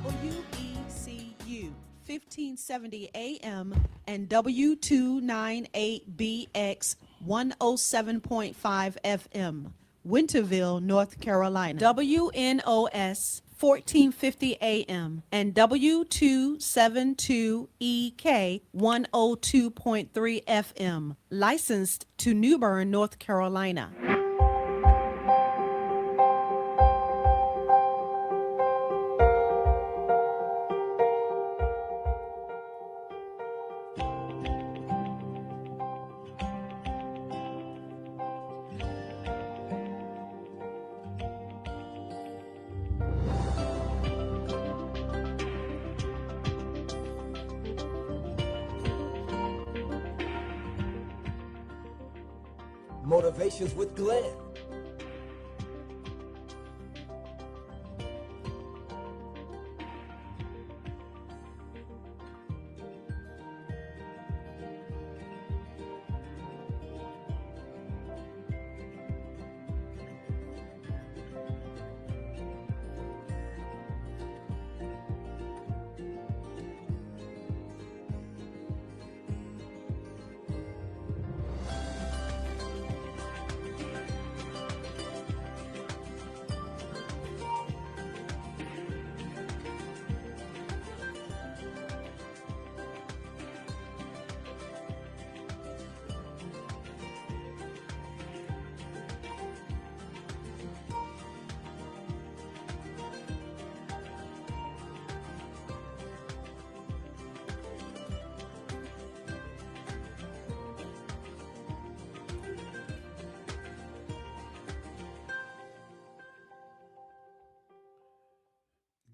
WECU 1570 AM and W298BX 107.5 FM, Winterville, North Carolina. WNOS 1450 AM and W272EK 102.3 FM, licensed to New Bern, North Carolina. Motivations with Glenn.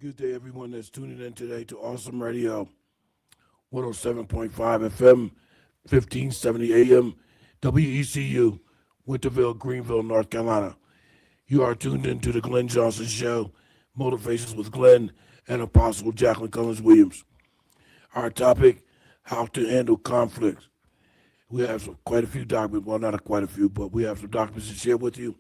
Good day, everyone that's tuning in today to Awesome Radio, 107.5 FM, 1570 AM, WECU, Winterville, Greenville, North Carolina. You are tuned into the Glenn Johnson Show, Motivations with Glenn and Apostle Jacqueline Cullins Williams. Our topic, how to handle conflict. We have quite a few documents, well, not quite a few, but we have some documents to share with you.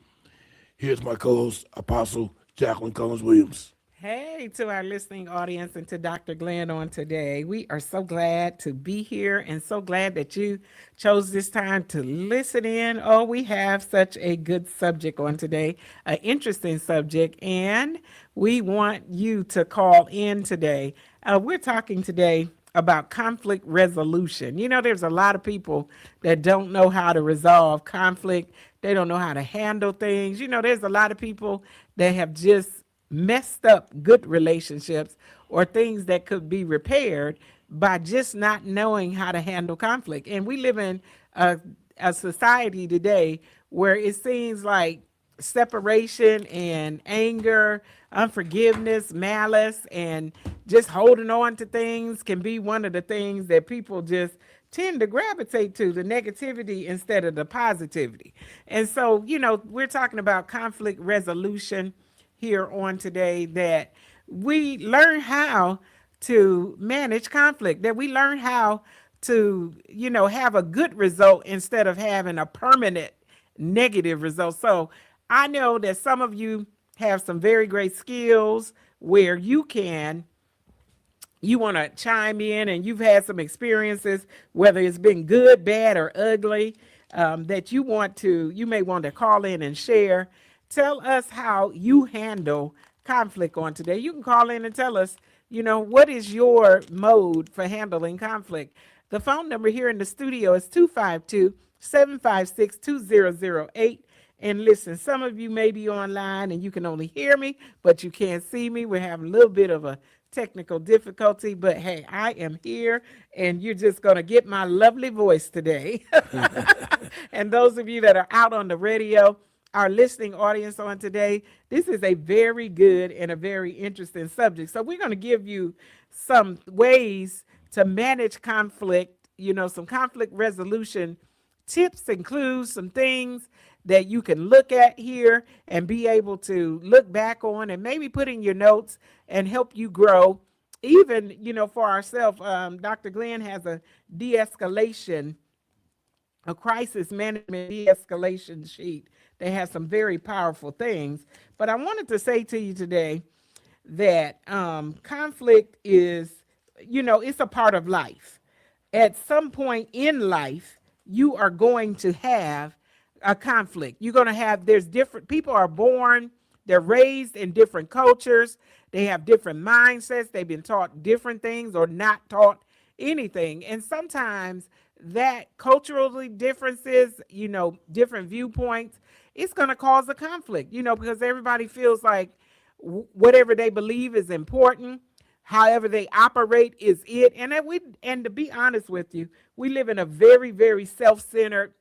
Here's my co-host, Apostle Jacqueline Cullins Williams. Hey, to our listening audience and to Dr. Glenn on today. We are so glad to be here and so glad that you chose this time to listen in. Oh, we have such a good subject on today, an interesting subject, and we want you to call in today. We're talking today about conflict resolution. You know, there's a lot of people that don't know how to resolve conflict. They don't know how to handle things. You know, there's a lot of people that have just messed up good relationships or things that could be repaired by just not knowing how to handle conflict. And we live in a society today where it seems like separation and anger, unforgiveness, malice, and just holding on to things can be one of the things that people just tend to gravitate to, the negativity instead of the positivity. And so, you know, we're talking about conflict resolution here on today, that we learn how to manage conflict, that we learn how to, you know, have a good result instead of having a permanent negative result. So I know that some of you have some very great skills where you want to chime in, and you've had some experiences, whether it's been good, bad, or ugly, that you may want to call in and share. Tell us how you handle conflict on today. You can call in and tell us, you know, what is your mode for handling conflict. The phone number here in the studio is 252-756-2008. And listen, some of you may be online and you can only hear me, but you can't see me. We're having a little bit of a technical difficulty, but hey, I am here and you're just going to get my lovely voice today. And those of you that are out on the radio, our listening audience on today, this is a very good and a very interesting subject. So we're going to give you some ways to manage conflict, you know, some conflict resolution tips, include some things that you can look at here and be able to look back on and maybe put in your notes and help you grow. Even, you know, for ourselves, Dr. Glenn has a crisis management de-escalation sheet. They have some very powerful things. But I wanted to say to you today that conflict is, it's a part of life. At some point in life, you are going to have a conflict. You're going to have, there's different, people are born, they're raised in different cultures, they have different mindsets, they've been taught different things or not taught anything. And sometimes that culturally differences, different viewpoints, it's going to cause a conflict, because everybody feels like whatever they believe is important, however they operate is it. And to be honest with you, we live in a very, very self-centered,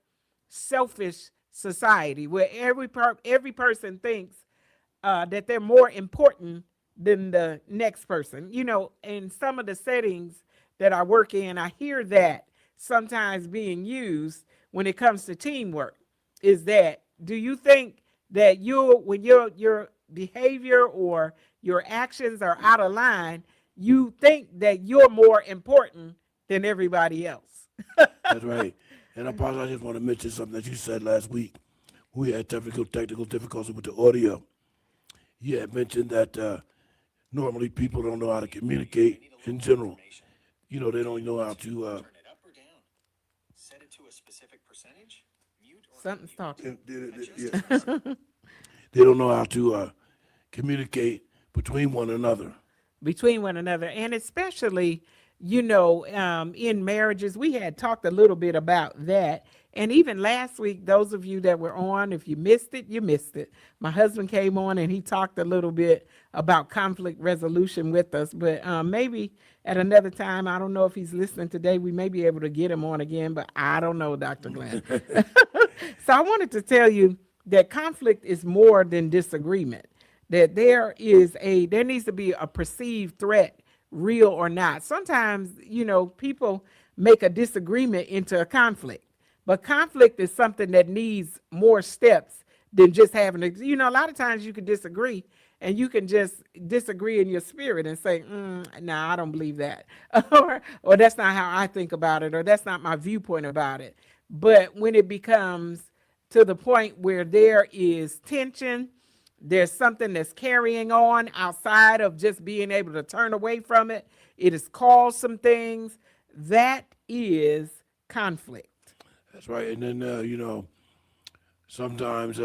selfish society where every person thinks that they're more important than the next person. In some of the settings that I work in, I hear that sometimes being used when it comes to teamwork. Is that, do you think that when your behavior or your actions are out of line, you think that you're more important than everybody else? That's right. And Apostle, I just want to mention something that you said last week. We had technical difficulties with the audio. You had mentioned that normally people don't know how to communicate in general. They don't know how to. Set it to a specific percentage. Mute or Something's talking. They don't know how to communicate between one another. And especially, in marriages, we had talked a little bit about that. And even last week, those of you that were on, if you missed it, you missed it. My husband came on and he talked a little bit about conflict resolution with us, but maybe at another time, I don't know if he's listening today, we may be able to get him on again, but I don't know, Dr. Glenn. So I wanted to tell you that conflict is more than disagreement, that there needs to be a perceived threat, real or not. Sometimes, people make a disagreement into a conflict, but conflict is something that needs more steps than just having a lot of times you can disagree and you can just disagree in your spirit and say, I don't believe that. or that's not how I think about it, or that's not my viewpoint about it. But when it becomes to the point where there is tension, there's something that's carrying on outside of just being able to turn away from it, it has caused some things, that is conflict. That's right. And then, sometimes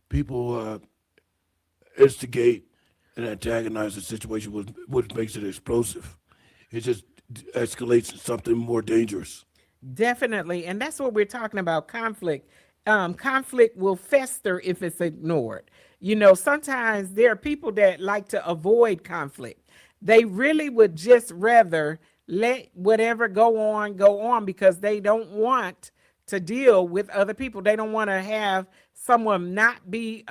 people instigate and antagonize the situation, which makes it explosive. It just escalates to something more dangerous. Definitely. And that's what we're talking about, conflict. Conflict will fester if it's ignored. Sometimes there are people that like to avoid conflict. They really would just rather let whatever go on because they don't want to deal with other people. They don't want to have someone not be,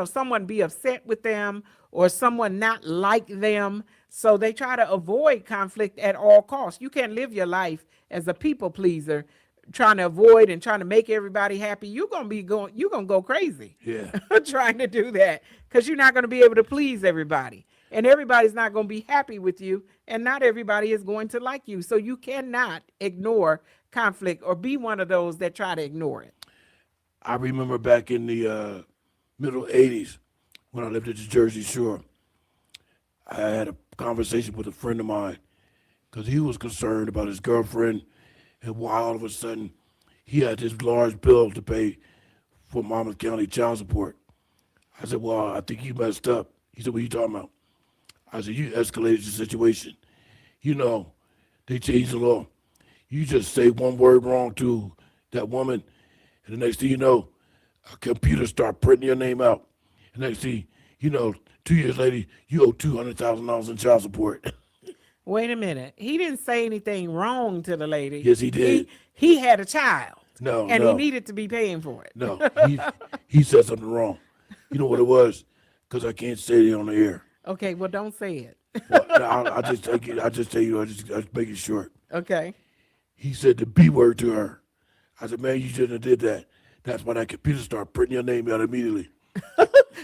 someone be upset with them or someone not like them. So they try to avoid conflict at all costs. You can't live your life as a people pleaser, trying to avoid and trying to make everybody happy. You're going to go crazy. Yeah. Trying to do that because you're not going to be able to please everybody. And everybody's not going to be happy with you, and not everybody is going to like you. So you cannot ignore conflict or be one of those that try to ignore it. I remember back in the middle 80s when I lived at the Jersey Shore, I had a conversation with a friend of mine because he was concerned about his girlfriend and why all of a sudden he had this large bill to pay for Monmouth County child support. I said, well, I think you messed up. He said, what are you talking about? I said, you escalated the situation. They changed the law. You just say one word wrong to that woman, and the next thing you know, a computer start printing your name out. And next thing 2 years later, you owe $200,000 in child support. Wait a minute. He didn't say anything wrong to the lady. Yes, he did. He had a child. No, and no. he needed to be paying for it. No, he said something wrong. You know what it was? Because I can't say it on the air. Okay, well, don't say it. Well, I'll just tell you. I just make it short. Okay. He said the B word to her. I said, man, you shouldn't have did that. That's why that computer started printing your name out immediately.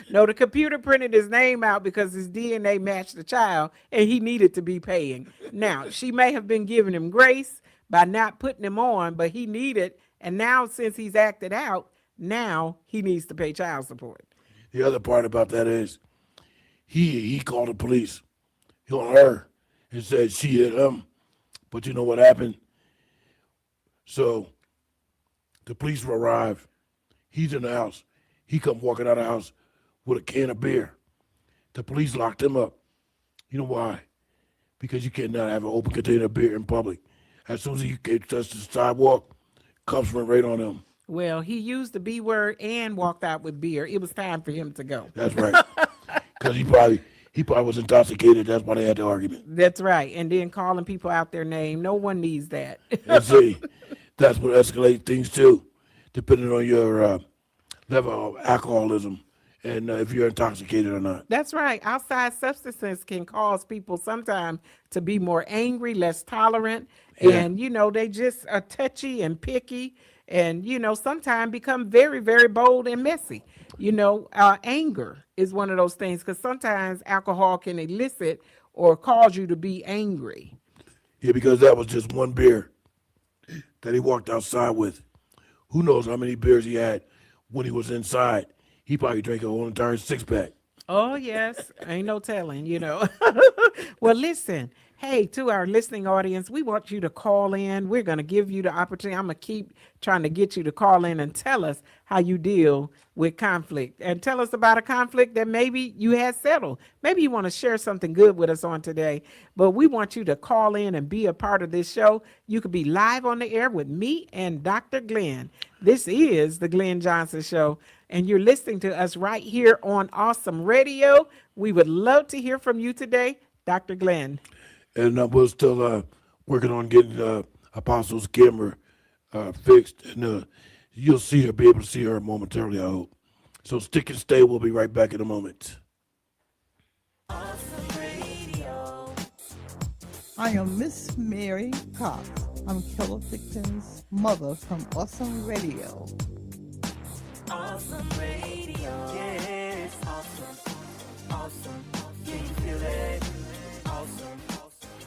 No, the computer printed his name out because his DNA matched the child and he needed to be paying. Now, she may have been giving him grace by not putting him on, but he needed, and now since he's acted out, now he needs to pay child support. The other part about that is, he called the police on her and said she hit him. But you know what happened? So the police arrive. He's in the house. He come walking out of the house with a can of beer. The police locked him up. You know why? Because you cannot have an open container of beer in public. As soon as he touched the sidewalk, cops went right on him. Well, he used the B word and walked out with beer. It was time for him to go. That's right. Because he probably was intoxicated. That's why they had the argument. That's right. And then calling people out their name. No one needs that. And see, that's what escalates things too, depending on your level of alcoholism and if you're intoxicated or not. That's right. Outside substances can cause people sometimes to be more angry, less tolerant, and, they just are touchy and picky and, sometimes become very, very bold and messy. Anger is one of those things because sometimes alcohol can elicit or cause you to be angry. Yeah, because that was just one beer that he walked outside with. Who knows how many beers he had when he was inside. He probably drank a whole entire six-pack. Oh, yes. Ain't no telling, Well, listen. Hey, to our listening audience, we want you to call in. We're going to give you the opportunity. I'm going to keep trying to get you to call in and tell us how you deal with conflict. And tell us about a conflict that maybe you had settled. Maybe you want to share something good with us on today. But we want you to call in and be a part of this show. You could be live on the air with me and Dr. Glenn. This is the Glenn Johnson Show. And you're listening to us right here on Awesome Radio. We would love to hear from you today, Dr. Glenn. And we're still working on getting Apostle's camera fixed. And you'll be able to see her momentarily, I hope. So stick and stay. We'll be right back in a moment. Awesome Radio. I am Miss Mary Cox. I'm Keller Dixon's mother from Awesome Radio. Awesome Radio. Yes, awesome. Awesome. Can you feel it? Awesome.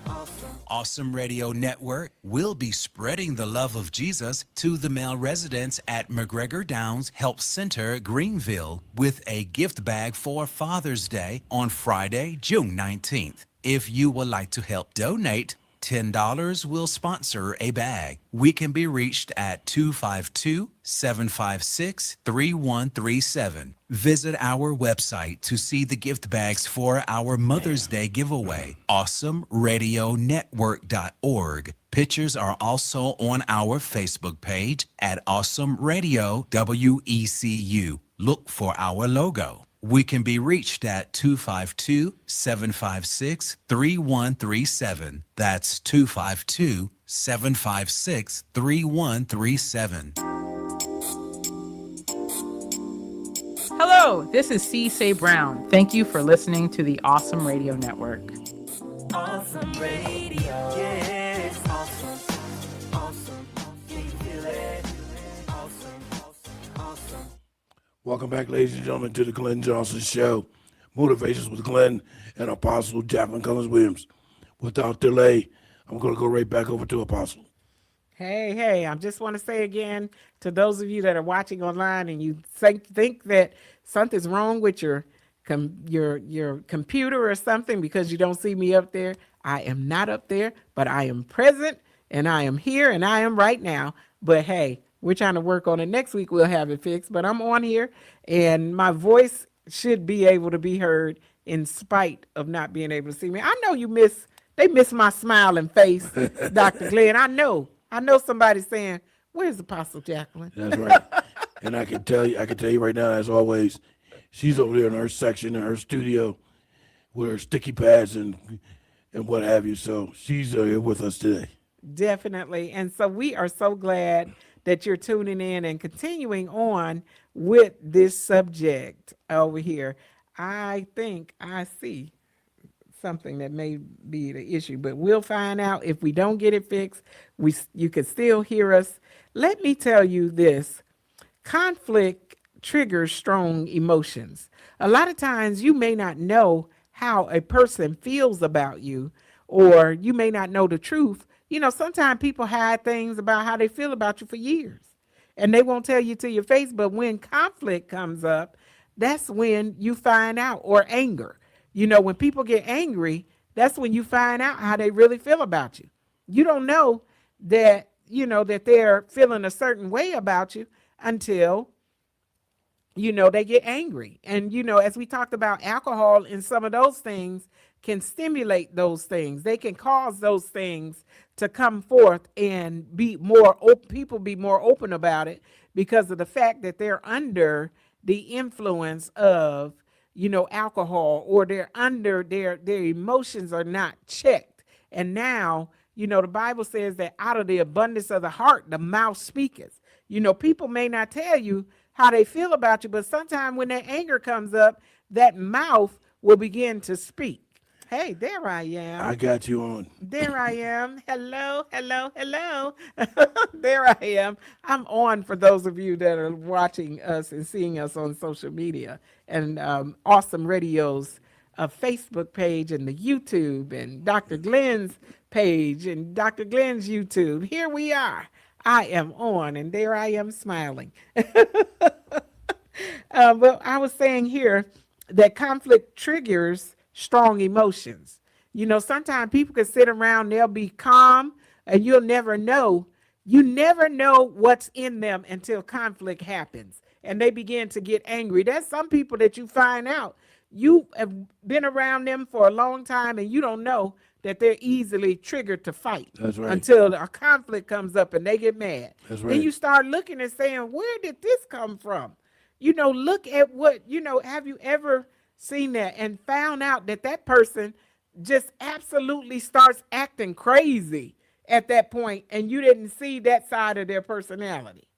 Awesome. Awesome Radio Network will be spreading the love of Jesus to the male residents at McGregor Downs Help Center, Greenville, with a gift bag for Father's Day on Friday, June 19th. If you would like to help donate, $10 will sponsor a bag. We can be reached at 252-756-3137. Visit our website to see the gift bags for our Mother's Day giveaway, awesomeradionetwork.org. Pictures are also on our Facebook page at Awesome Radio WECU. Look for our logo. We can be reached at 252-756-3137. That's 252-756-3137. Hello, this is C. Brown. Thank you for listening to the Awesome Radio Network. Awesome Radio. Yes, awesome. Awesome. Can you feel it? Awesome. Awesome. Welcome back, ladies and gentlemen, to the Glenn Johnson Show. Motivations with Glenn and Apostle Jacqueline Cullins Williams. Without delay, I'm going to go right back over to Apostle. Hey, I just want to say again to those of you that are watching online and you think that something's wrong with your computer or something because you don't see me up there. I am not up there, but I am present and I am here and I am right now. But hey, we're trying to work on it. Next week we'll have it fixed, but I'm on here and my voice should be able to be heard in spite of not being able to see me. I know they miss my smiling face, Dr. Glenn. I know somebody's saying, where's Apostle Jacqueline? That's right. And I can tell you right now, as always, she's over there in her section, in her studio, with her sticky pads and what have you. So she's here with us today. Definitely. And so we are so glad that you're tuning in and continuing on with this subject over here. I think I see something that may be the issue, but we'll find out. If we don't get it fixed, you can still hear us. Let me tell you this. Conflict triggers strong emotions. A lot of times you may not know how a person feels about you, or you may not know the truth. Sometimes people hide things about how they feel about you for years, and they won't tell you to your face. But when conflict comes up, that's when you find out, or anger. When people get angry, that's when you find out how they really feel about you. You don't know that, that they're feeling a certain way about you until, they get angry. And, as we talked about, alcohol and some of those things can stimulate those things. They can cause those things to come forth and be more open. People be more open about it because of the fact that they're under the influence of, alcohol, or they're under their emotions are not checked. And now, the Bible says that out of the abundance of the heart, the mouth speaketh. People may not tell you how they feel about you, but sometimes when that anger comes up, that mouth will begin to speak. Hey, there I am. I got you on. There I am. Hello, hello, hello. There I am. I'm on for those of you that are watching us and seeing us on social media and Awesome Radio's Facebook page and the YouTube and Dr. Glenn's page and Dr. Glenn's YouTube. Here we are. I am on, and there I am smiling. But I was saying here that conflict triggers strong emotions. Sometimes people can sit around, they'll be calm, and you'll never know. You never know what's in them until conflict happens and they begin to get angry. There's some people that you find out, you have been around them for a long time and you don't know that they're easily triggered to fight. That's right. Until a conflict comes up and they get mad. That's right. Then you start looking and saying, where did this come from? Look at what, have you ever seen that and found out that that person just absolutely starts acting crazy at that point and you didn't see that side of their personality?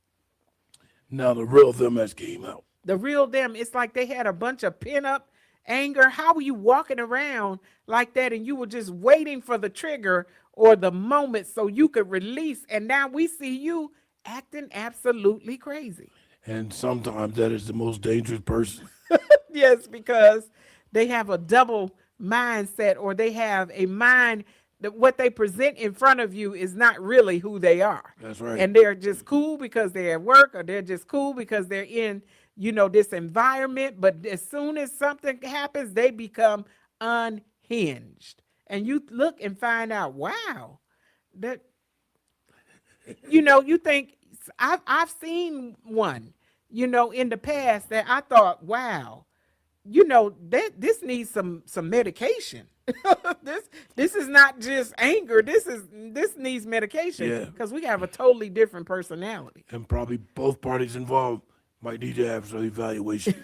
Now the real them has came out. The real them, it's like they had a bunch of pent-up anger. How were you walking around like that and you were just waiting for the trigger or the moment so you could release, and now we see you acting absolutely crazy. And sometimes that is the most dangerous person. Yes, because they have a double mindset, or they have a mind that what they present in front of you is not really who they are. That's right. And they're just cool because they're at work, or they're just cool because they're in, this environment. But as soon as something happens, they become unhinged. And you look and find out, wow, that, you think, I've seen one, in the past that I thought, wow, that this needs some medication. This is not just anger. This needs medication. Yeah. Because we have a totally different personality. And probably both parties involved might need to have some evaluation.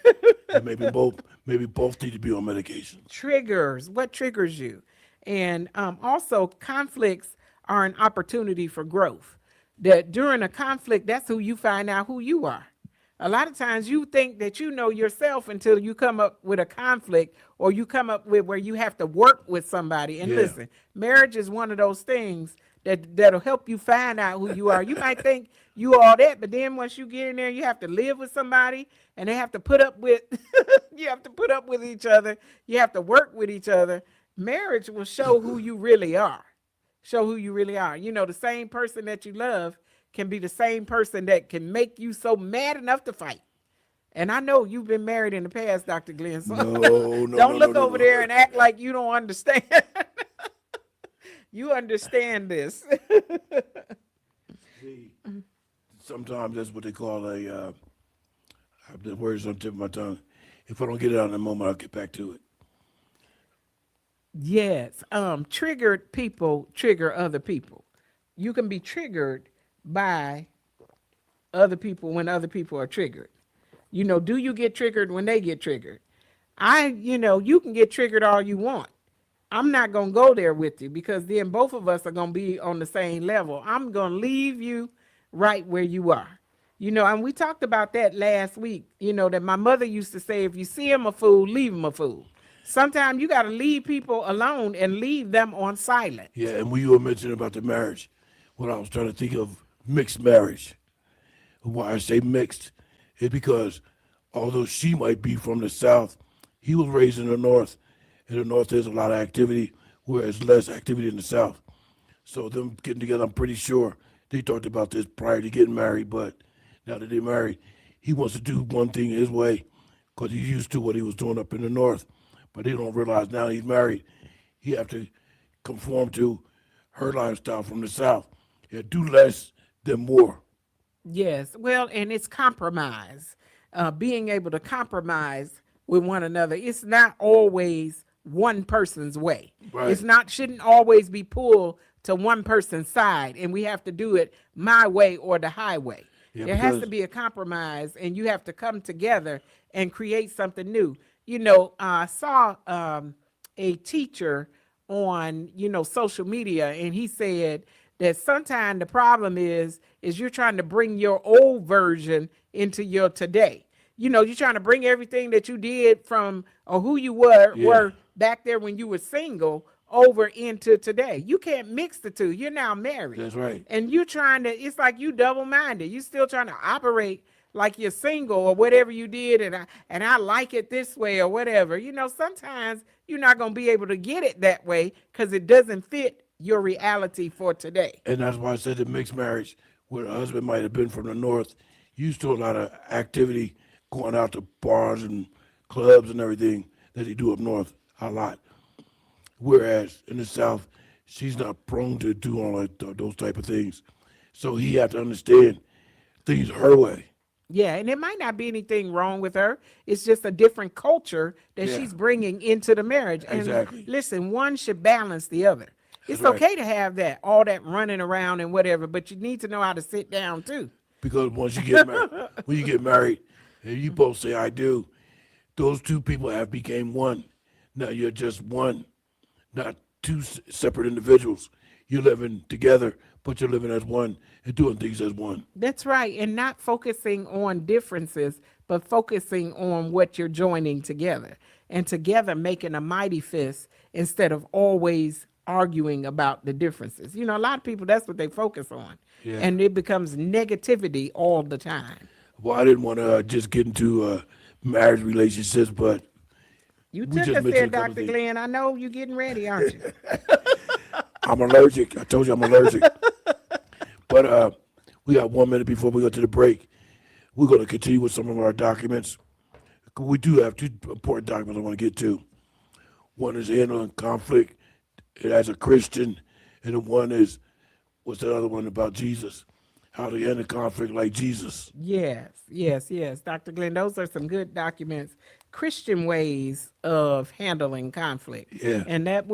And maybe both need to be on medication. Triggers. What triggers you? And also, conflicts are an opportunity for growth. That during a conflict, that's who you find out who you are. A lot of times you think that you know yourself until you come up with a conflict, or you come up with where you have to work with somebody. And listen, marriage is one of those things that'll help you find out who you are. You might think you all that, but then once you get in there, you have to live with somebody, and they have to put up with you have to put up with each other. You have to work with each other. Marriage will show who you really are. Show who you really are. The same person that you love can be the same person that can make you so mad enough to fight. And I know you've been married in the past, Dr. Glenn. So don't look over there and act like you don't understand. You understand this. See, sometimes that's what they call the words on the tip of my tongue. If I don't get it out in a moment, I'll get back to it. Yes. Triggered people trigger other people. You can be triggered by other people when other people are triggered. Do you get triggered when they get triggered? You can get triggered all you want. I'm not going to go there with you, because then both of us are going to be on the same level. I'm going to leave you right where you are. And we talked about that last week, that my mother used to say, if you see him a fool, leave him a fool. Sometimes you got to leave people alone and leave them on silent. Yeah, and we were mentioning about the marriage. What I was trying to think of, mixed marriage. Why I say mixed is because although she might be from the South, he was raised in the North. In the North, there's a lot of activity, whereas less activity in the South. So them getting together, I'm pretty sure they talked about this prior to getting married, but now that they're married, he wants to do one thing his way because he's used to what he was doing up in the North. but they don't realize now he's married. He have to conform to her lifestyle from the South. Yeah, do less than more. Yes, well, and it's compromise. Being able to compromise with one another. It's not always one person's way. Right. It's not shouldn't always be pulled to one person's side, and we have to do it my way or the highway. Yeah, there has to because- be a compromise, and you have to come together and create something new. You know, I saw a teacher on social media, and he said that sometimes the problem is you're trying to bring your old version into your today. You're trying to bring everything that you did from or who you were back there when you were single over into today. You can't mix the two. You're now married. That's right. And you're trying to, it's like you double-minded. You're still trying to operate like you're single or whatever you did, and I like it this way or whatever. Sometimes you're not going to be able to get it that way because it doesn't fit your reality for today. And that's why I said the mixed marriage, where the husband might have been from the North, used to a lot of activity, going out to bars and clubs and everything that they do up north a lot. Whereas in the South, she's not prone to do all those type of things. So he had to understand things her way. Yeah, and it might not be anything wrong with her. It's just a different culture that Yeah. she's bringing into the marriage. And Exactly. listen, one should balance the other. It's That's right. okay to have all that running around and whatever, but you need to know how to sit down too. Because once you get married, when you get married, and you both say "I do," those two people have became one. Now you're just one, not two separate individuals. You're living together, but you're living as one and doing things as one. That's right. And not focusing on differences, but focusing on what you're joining together. And together making a mighty fist instead of always arguing about the differences. A lot of people, that's what they focus on. Yeah. And it becomes negativity all the time. Well, I didn't want to just get into marriage relationships, but You we took just us mentioned there, a couple Dr. things. Glenn. I know you're getting ready, aren't you? I'm allergic. I told you I'm allergic. But we got 1 minute before we go to the break. We're going to continue with some of our documents. We do have two important documents I want to get to. One is handling conflict as a Christian, and the one is, what's the other one about Jesus? How to end a conflict like Jesus. Yes, Dr. Glenn, those are some good documents. Christian ways of handling conflict. Yeah. And that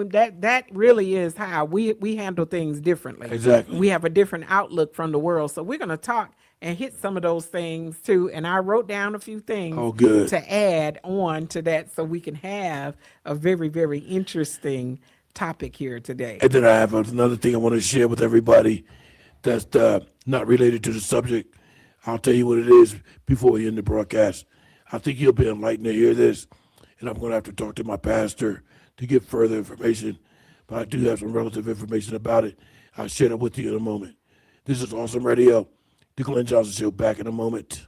really is how we handle things differently. Exactly. We have a different outlook from the world. So we're going to talk and hit some of those things too. And I wrote down a few things good. to add on to that so we can have a very, very interesting topic here today. And then I have another thing I want to share with everybody that's not related to the subject. I'll tell you what it is before we end the broadcast. I think you'll be enlightened to hear this, and I'm going to have to talk to my pastor to get further information, but I do have some relative information about it. I'll share that with you in a moment. This is Awesome Radio, the Glenn Johnson Show, back in a moment.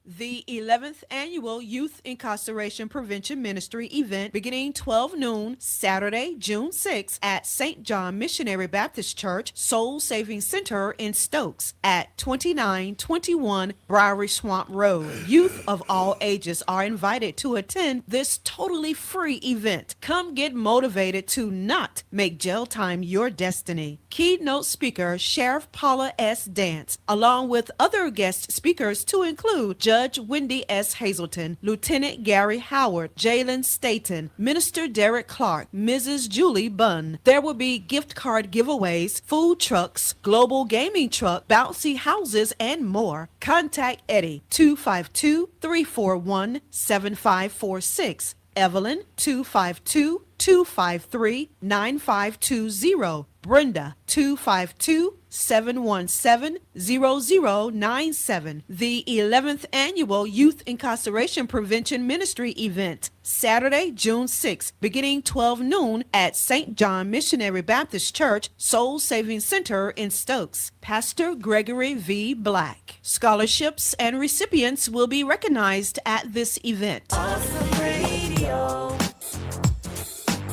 The 11th Annual Youth Incarceration Prevention Ministry event beginning 12 noon Saturday, June 6 at St. John Missionary Baptist Church Soul Saving Center in Stokes at 2921 Briary Swamp Road. Youth of all ages are invited to attend this totally free event. Come get motivated to not make jail time your destiny. Keynote speaker Sheriff Paula S. Dance, along with other guest speakers to include Judge Wendy S. Hazelton, Lieutenant Gary Howard, Jalen Staten, Minister Derek Clark, Mrs. Julie Bunn. There will be gift card giveaways, food trucks, global gaming truck, bouncy houses, and more. Contact Eddie 252-341-7546. Evelyn 252-253-9520. Brenda 252-717-0097. The 11th Annual Youth Incarceration Prevention Ministry event, Saturday, June 6th, beginning 12 noon at St. John Missionary Baptist Church, Soul Saving Center in Stokes. Pastor Gregory V. Black. Scholarships and recipients will be recognized at this event. Awesome Radio.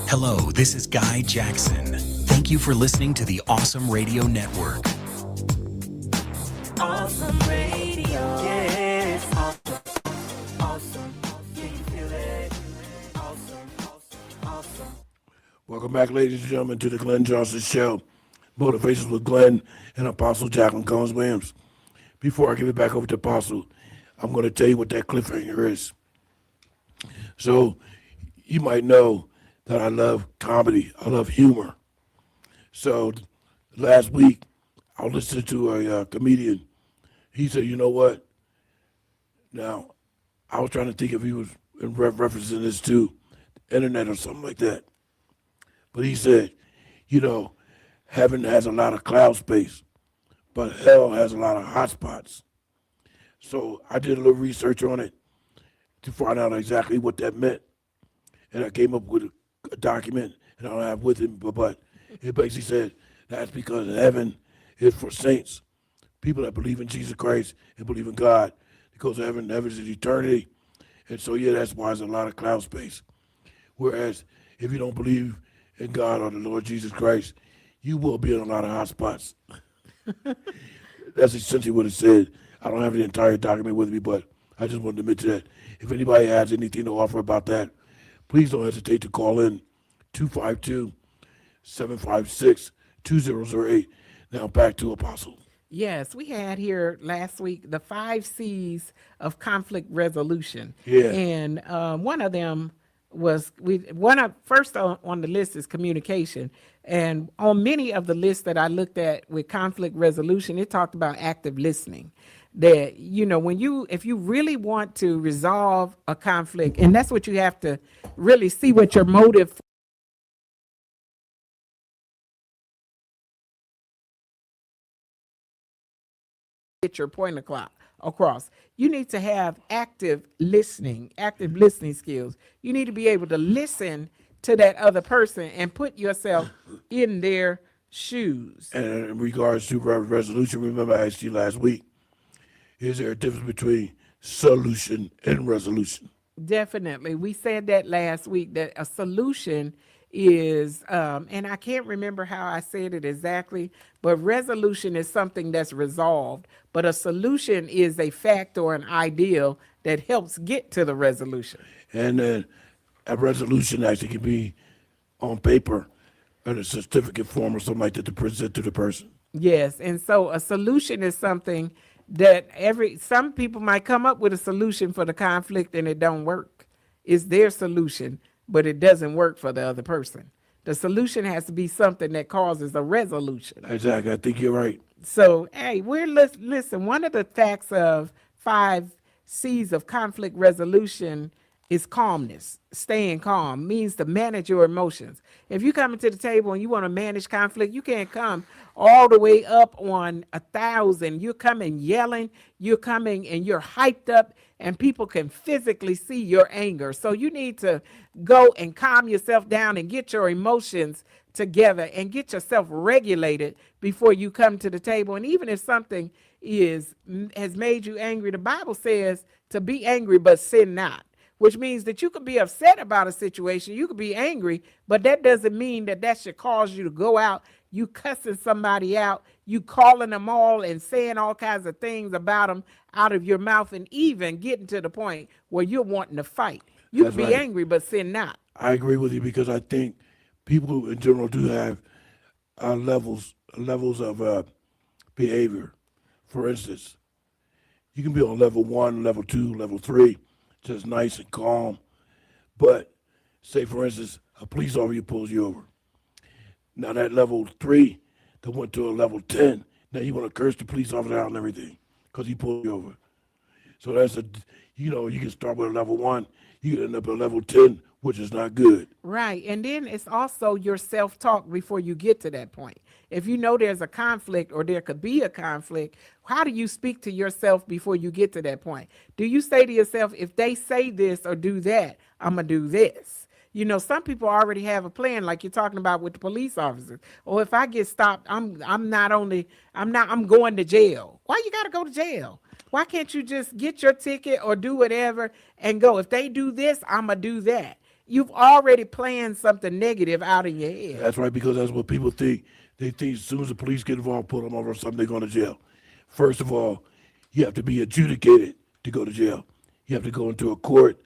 Hello, this is Guy Jackson. Thank you for listening to the Awesome Radio Network. Awesome Radio. Yes. Awesome. Awesome. Can you feel it? Welcome back, ladies and gentlemen, to the Glenn Johnson Show. Motivations with Glenn and Apostle Jacqueline Cullins Williams. Before I give it back over to Apostle, I'm going to tell you what that cliffhanger is. So, you might know that I love comedy. I love humor. So, last week, I listened to a comedian. He said, you know what? Now, I was trying to think if he was referencing this to the internet or something like that. But he said, you know, heaven has a lot of cloud space, but hell has a lot of hot spots. So I did a little research on it to find out exactly what that meant. And I came up with a document, and I don't have with it, but it basically said that's because heaven is for saints, people that believe in Jesus Christ and believe in God. Because heaven is eternity. And so, yeah, that's why there's a lot of cloud space. Whereas if you don't believe in God or the Lord Jesus Christ, you will be in a lot of hot spots. That's essentially what it said. I don't have the entire document with me, but I just wanted to mention that. If anybody has anything to offer about that, please don't hesitate to call in 252-756-2008. Now back to Apostle. Yes, we had here last week the 5 C's of conflict resolution. Yeah. And one of them was first on the list is communication. And on many of the lists that I looked at with conflict resolution, it talked about active listening. That, you know, if you really want to resolve a conflict, and that's what you have to really see what your motive get your point across. You need to have active listening skills. You need to be able to listen to that other person and put yourself in their shoes. And in regards to resolution, remember I asked you last week, is there a difference between solution and resolution? Definitely. We said that last week, that a solution is, and I can't remember how I said it exactly, but resolution is something that's resolved, but a solution is a fact or an ideal that helps get to the resolution. And then a resolution actually can be on paper in a certificate form or something like that to present to the person. Yes, and so a solution is something that some people might come up with a solution for the conflict and it don't work. It's their solution, but it doesn't work for the other person. The solution has to be something that causes a resolution. Exactly, I think you're right. So, hey, listen, one of the facts of 5 C's of conflict resolution is calmness. Staying calm means to manage your emotions. If you come to the table and you want to manage conflict, you can't come all the way up on 1,000. You're coming yelling, you're coming and you're hyped up, and people can physically see your anger. So you need to go and calm yourself down and get your emotions together and get yourself regulated before you come to the table. And even if something has made you angry, the Bible says to be angry but sin not, which means that you could be upset about a situation, you could be angry, but that doesn't mean that should cause you to go out, you cussing somebody out, you calling them all and saying all kinds of things about them out of your mouth, and even getting to the point where you're wanting to fight. You That's can be right. angry but sin not. I agree with you because I think people in general do have levels of behavior. For instance, you can be on level 1, level 2, level 3, just nice and calm. But say, for instance, a police officer pulls you over. Now that level 3 that went to a level 10, now you want to curse the police officer out and everything because he pulled you over. So that's you can start with a level 1, you can end up at level 10, which is not good. Right. And then it's also your self-talk before you get to that point. If you know there's a conflict or there could be a conflict, how do you speak to yourself before you get to that point? Do you say to yourself, if they say this or do that, I'm going to do this? You know, some people already have a plan, like you're talking about with the police officers. Or if I get stopped, I'm going to jail. Why you got to go to jail? Why can't you just get your ticket or do whatever and go? If they do this, I'm going to do that. You've already planned something negative out in your head. That's right, because that's what people think. They think as soon as the police get involved, pull them over or something, they're going to jail. First of all, you have to be adjudicated to go to jail. You have to go into a court.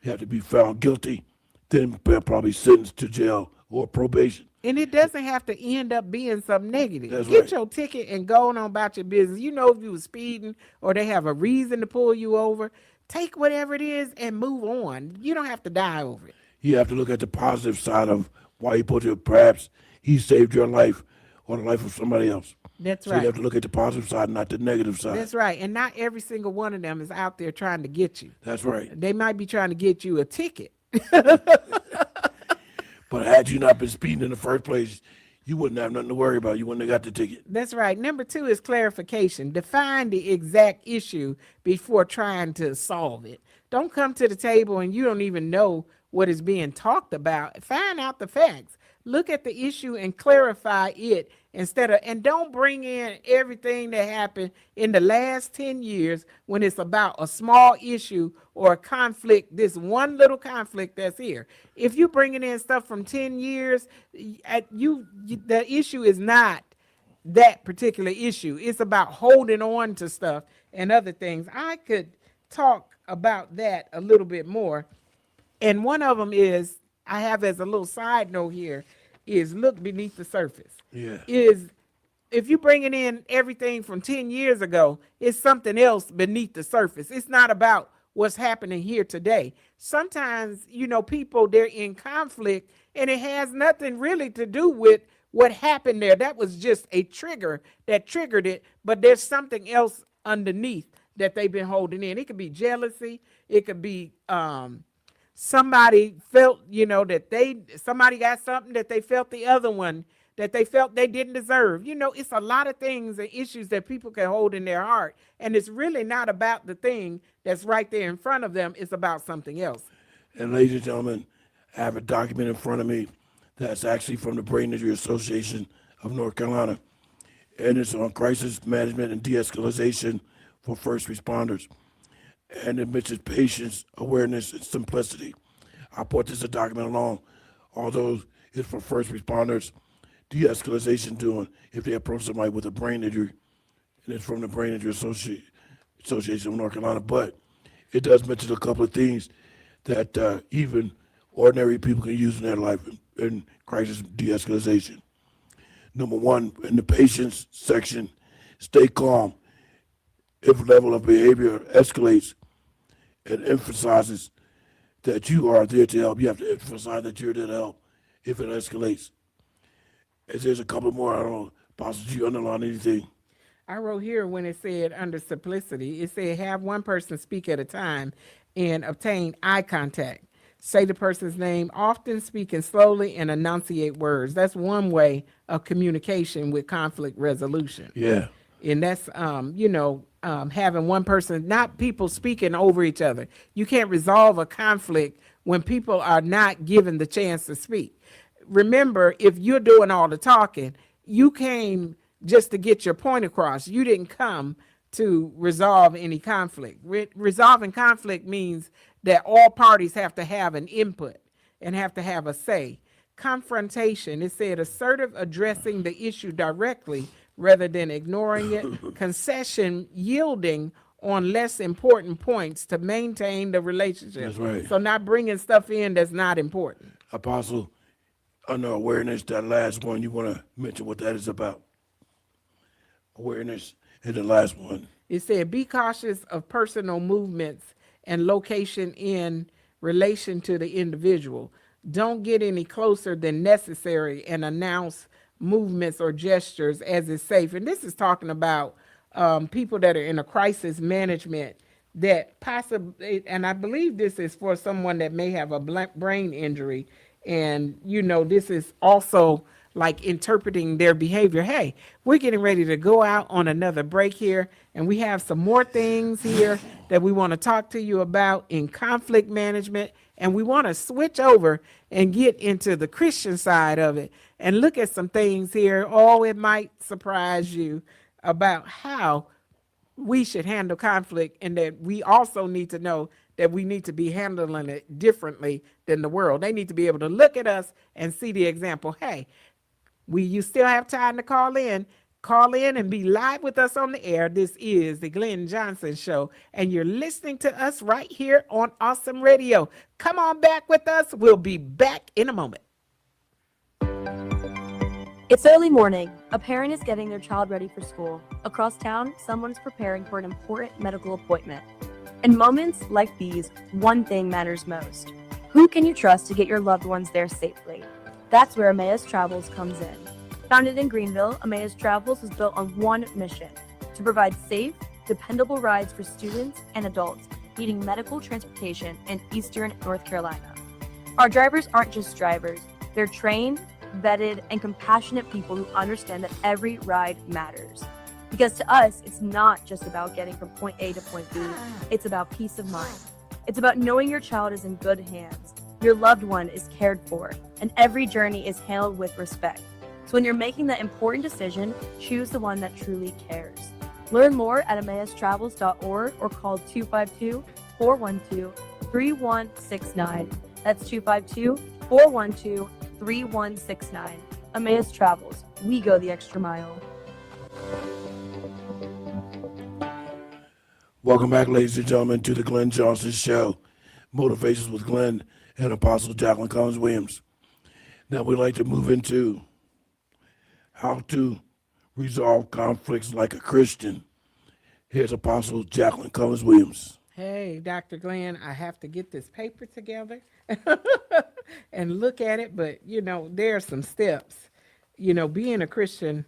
You have to be found guilty. then they're probably sentenced to jail or probation. And it doesn't have to end up being something negative. That's Get right. your ticket and go on about your business. You know, if you were speeding or they have a reason to pull you over, take whatever it is and move on. You don't have to die over it. You have to look at the positive side of why he put you. Perhaps he saved your life or the life of somebody else. That's So right. you have to look at the positive side, not the negative side. That's right. And not every single one of them is out there trying to get you. That's right. They might be trying to get you a ticket. But had you not been speeding in the first place, you wouldn't have nothing to worry about. You wouldn't have got the ticket. That's right. Number 2 is clarification. Define the exact issue before trying to solve it. Don't come to the table and you don't even know what is being talked about. Find out the facts. Look at the issue and clarify it and don't bring in everything that happened in the last 10 years when it's about a small issue or a conflict, this one little conflict that's here. If you're bringing in stuff from 10 years, the issue is not that particular issue. It's about holding on to stuff and other things. I could talk about that a little bit more. And one of them is, I have as a little side note here, is look beneath the surface. Yeah. Is if you're bringing in everything from 10 years ago, it's something else beneath the surface. It's not about what's happening here today. Sometimes, people, they're in conflict and it has nothing really to do with what happened there. That was just a trigger that triggered it, but there's something else underneath that they've been holding in. It could be jealousy. It could be somebody felt, somebody got something that they felt the other one, that they felt they didn't deserve. It's a lot of things and issues that people can hold in their heart. And it's really not about the thing that's right there in front of them. It's about something else. And ladies and gentlemen, I have a document in front of me that's actually from the Brain Injury Association of North Carolina. And it's on crisis management and de-escalation for first responders. And it mentions patience, awareness, and simplicity. I brought this document along, although it's for first responders, de-escalation doing if they approach somebody with a brain injury, and it's from the Brain Injury Association of North Carolina. But it does mention a couple of things that even ordinary people can use in their life in crisis de-escalation. Number 1, in the patience section, stay calm. If level of behavior escalates, and emphasizes that you are there to help. You have to emphasize that you're there to help if it escalates. And there's a couple more. I don't know, Pastor, did you underline anything? I wrote here when it said under simplicity, it said have one person speak at a time and obtain eye contact. Say the person's name, often speaking slowly and enunciate words. That's one way of communication with conflict resolution. Yeah. And that's, having one person, not people speaking over each other. You can't resolve a conflict when people are not given the chance to speak. Remember, if you're doing all the talking, you came just to get your point across. You didn't come to resolve any conflict. Resolving conflict means that all parties have to have an input and have to have a say. Confrontation, it said assertive addressing the issue directly rather than ignoring it. Concession, yielding on less important points to maintain the relationship. That's right. So not bringing stuff in that's not important. Apostle, under awareness, that last one, you want to mention what that is about? Awareness is the last one. It said be cautious of personal movements and location in relation to the individual. Don't get any closer than necessary and announce movements or gestures as is safe. And this is talking about people that are in a crisis management that possibly, and I believe this is for someone that may have a brain injury. And, this is also like interpreting their behavior. Hey, we're getting ready to go out on another break here, and we have some more things here that we want to talk to you about in conflict management. And we want to switch over and get into the Christian side of it and look at some things here. Oh, it might surprise you about how we should handle conflict, and that we also need to know that we need to be handling it differently than the world. They need to be able to look at us and see the example. Hey, you still have time to call in. Call in and be live with us on the air. This is the Glenn Johnson Show, and you're listening to us right here on Awesome Radio. Come on back with us. We'll be back in a moment. It's early morning. A parent is getting their child ready for school. Across town, someone's preparing for an important medical appointment. In moments like these, one thing matters most. Who can you trust to get your loved ones there safely? That's where Emmaus Travels comes in. Founded in Greenville, Emmaus Travels was built on one mission: to provide safe, dependable rides for students and adults needing medical transportation in Eastern North Carolina. Our drivers aren't just drivers. They're trained, vetted, and compassionate people who understand that every ride matters. Because to us, it's not just about getting from point A to point B. It's about peace of mind. It's about knowing your child is in good hands, your loved one is cared for, and every journey is handled with respect. So when you're making that important decision, choose the one that truly cares. Learn more at EmmausTravels.org or call 252-412-3169. That's 252-412-3169. Emmaus Travels. We go the extra mile. Welcome back, ladies and gentlemen, to the Glenn Johnson Show. Motivations with Glenn and Apostle Jacqueline Cullins Williams. Now we'd like to move into how to resolve conflicts like a Christian. Here's Apostle Jacqueline Cullins Williams. Hey, Dr. Glenn, I have to get this paper together and look at it. But, there are some steps, being a Christian.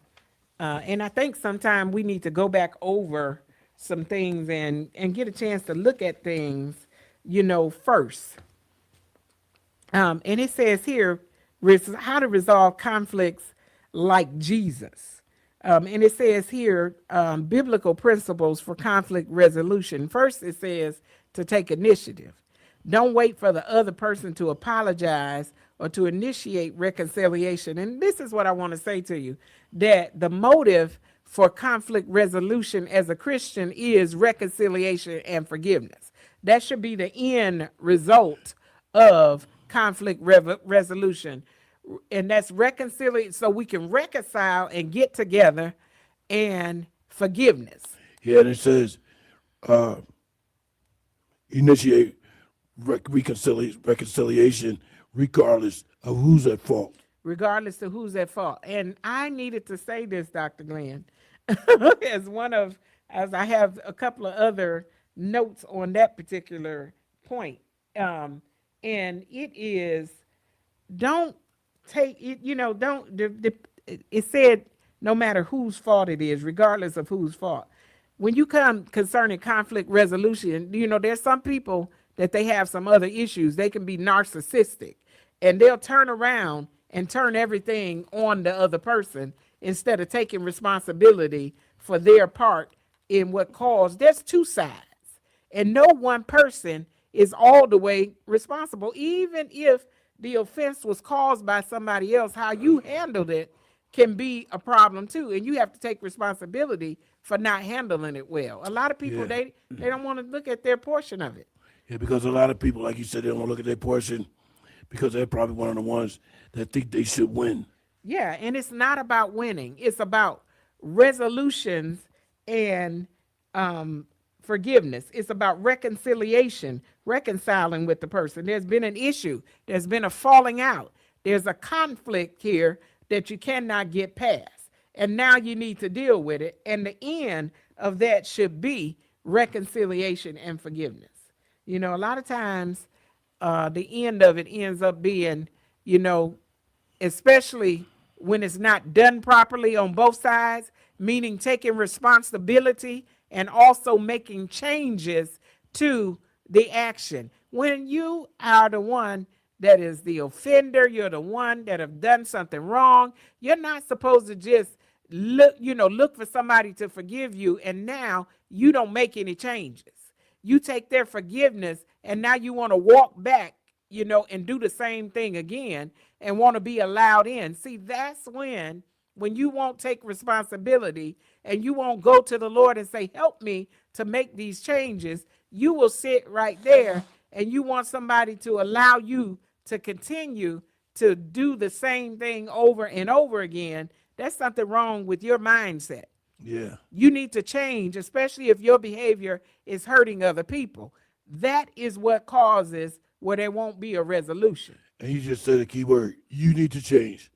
And I think sometimes we need to go back over some things and get a chance to look at things, first. And it says here, how to resolve conflicts like Jesus. And it says here, biblical principles for conflict resolution. First, it says to take initiative. Don't wait for the other person to apologize or to initiate reconciliation. And this is what I want to say to you, that the motive for conflict resolution as a Christian is reconciliation and forgiveness. That should be the end result of conflict resolution. And that's reconciliation, so we can reconcile and get together, and forgiveness. Yeah, and it says initiate reconciliation regardless of who's at fault. Regardless of who's at fault. And I needed to say this, Dr. Glenn, as I have a couple of other notes on that particular point. And it is, don't take it, it said no matter whose fault it is, regardless of whose fault. When you come concerning conflict resolution, there's some people that they have some other issues. They can be narcissistic, and they'll turn around and turn everything on the other person instead of taking responsibility for their part in what caused. There's two sides, and no one person is all the way responsible. Even if the offense was caused by somebody else, how you handled it can be a problem too. And you have to take responsibility for not handling it well. A lot of people, they don't want to look at their portion of it. Yeah, because a lot of people, like you said, they don't want to look at their portion because they're probably one of the ones that think they should win. Yeah, and it's not about winning. It's about resolutions and forgiveness. It's about reconciliation, reconciling with the person. There's been an issue. There's been a falling out. There's a conflict here that you cannot get past. And now you need to deal with it. And the end of that should be reconciliation and forgiveness. A lot of times the end of it ends up being, especially when it's not done properly on both sides, meaning taking responsibility and also making changes to the action. When you are the one that is the offender, you're the one that have done something wrong, you're not supposed to just look for somebody to forgive you, and now you don't make any changes. You take their forgiveness, and now you want to walk back, and do the same thing again and want to be allowed in. See, that's when you won't take responsibility and you won't go to the Lord and say, help me to make these changes. You will sit right there and you want somebody to allow you to continue to do the same thing over and over again. That's something wrong with your mindset. Yeah. You need to change, especially if your behavior is hurting other people. That is what causes where there won't be a resolution. And you just said a key word. You need to change.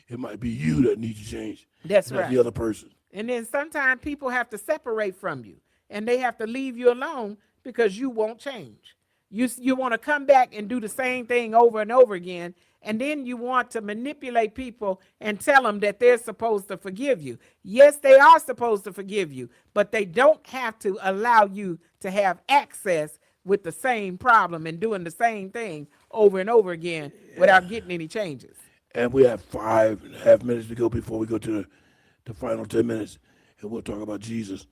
It might be you that needs to change. That's not right. the other person. And then sometimes people have to separate from you, and they have to leave you alone because you won't change. You want to come back and do the same thing over and over again, and then you want to manipulate people and tell them that they're supposed to forgive you. Yes, they are supposed to forgive you, but they don't have to allow you to have access with the same problem and doing the same thing over and over again without getting any changes. And we have 5.5 minutes to go before we go to the final 10 minutes, and we'll talk about Jesus.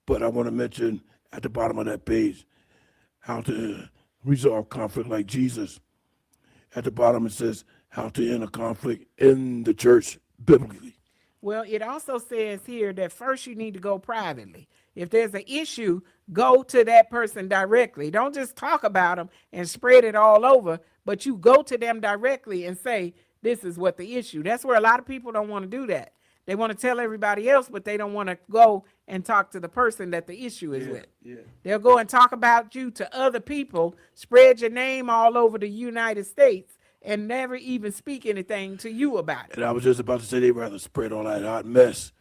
But I want to mention at the bottom of that page how to resolve conflict like Jesus. At the bottom it says how to end a conflict in the church biblically. Well, it also says here that first you need to go privately. If there's an issue, go to that person directly. Don't just talk about them and spread it all over, but you go to them directly and say, this is what the issue. That's where a lot of people don't want to do that. They want to tell everybody else, but they don't want to go and talk to the person that the issue is with. Yeah. They'll go and talk about you to other people, spread your name all over the United States, and never even speak anything to you about it. And I was just about to say they'd rather spread all that hot mess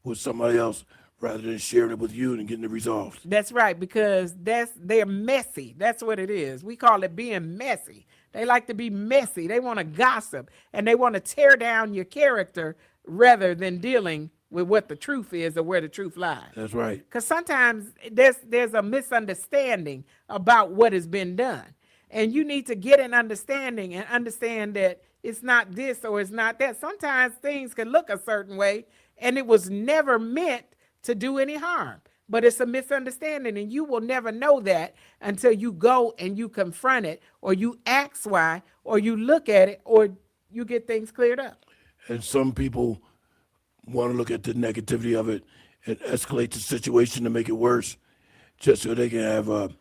with somebody else rather than sharing it with you and getting it resolved. That's right, because they're messy. That's what it is. We call it being messy. They like to be messy. They want to gossip, and they want to tear down your character rather than dealing with what the truth is or where the truth lies. That's right. Because sometimes there's a misunderstanding about what has been done. And you need to get an understanding and understand that it's not this or it's not that. Sometimes things can look a certain way, and it was never meant to do any harm. But it's a misunderstanding, and you will never know that until you go and you confront it, or you ask why, or you look at it, or you get things cleared up. And some people want to look at the negativity of it and escalate the situation to make it worse just so they can have